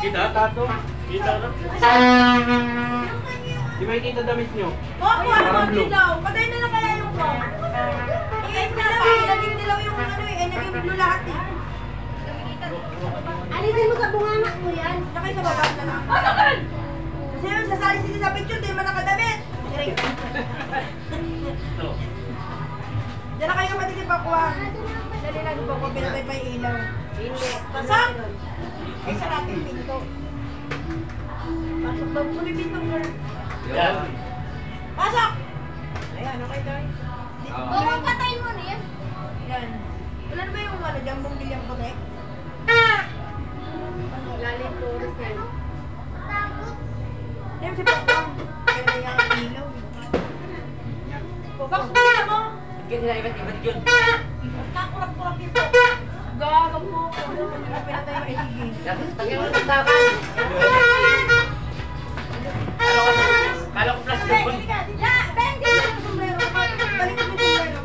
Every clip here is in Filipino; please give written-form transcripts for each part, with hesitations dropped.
Kita? Tato? Kita na? Di ba kita damit nyo? Opo, ano dilaw? Patay na lang kaya yung ko. Naging dilaw yung ano eh, naging blue lahat eh. Alisin mo sa bunganga mo yan. Nakay sa baba na lang. Pasakan! Kasi yun, sasali sila sa picture, di man nakadamit. Diyan na kayo kapatid si Pakwa. Dali lang po ko, pinatay pa yung ilaw. Pasok! Ay, sarapin yung pinto. Pasok daw po yung pinto, girl. Yan. Pasok! Ayan, okay tayo. Oo, patayin mo na yan. Yan. Wala na ba yung ano, jambong bilyang puti? Lalim po rin. Yan si Pakwa. Kaya na yung ilaw. Bakit mo mo? Ganyan na iba't yun. Kakurap-kurap ito. Gagam mo ko. Pinatay mo ihigin. Tagyan mo ng takan. Kala ko plus yun. Ben, di mo yung sombrero. Balik mo yung sombrero.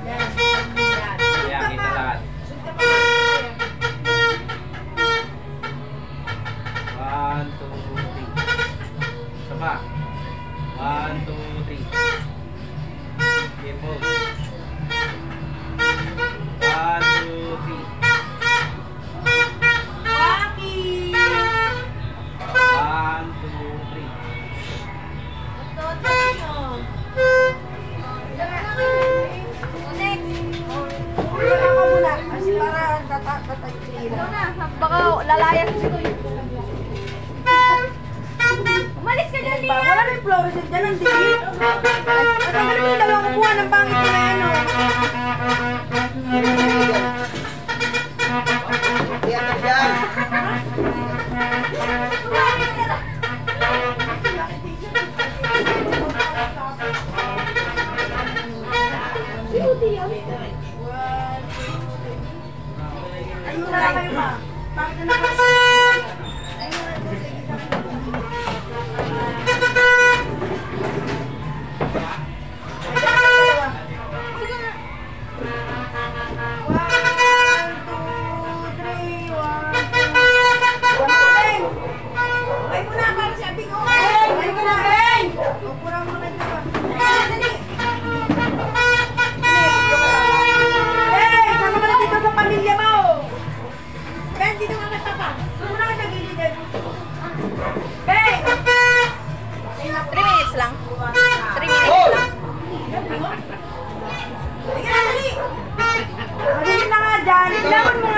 Yan. Kaya kita lahat. Sunta pa. 1, 2, 3. Isa pa. 1, 2, 3. Okay, pause. 1, 2, 3. Waki! 1, 2, 3. Wala ka muna. Kasi para tatay sa ilaw. Baka lalayan ko ito. Umalis ka dyan, Ba, wala na yung fluorescent dyan, ang dikit. At ang galing yung dalawang kuha ng pangit na yan, o. Ayun na lang kayo ba? Bakit na naman? Ayun na lang. Dali na nga dyan. Kailangan mo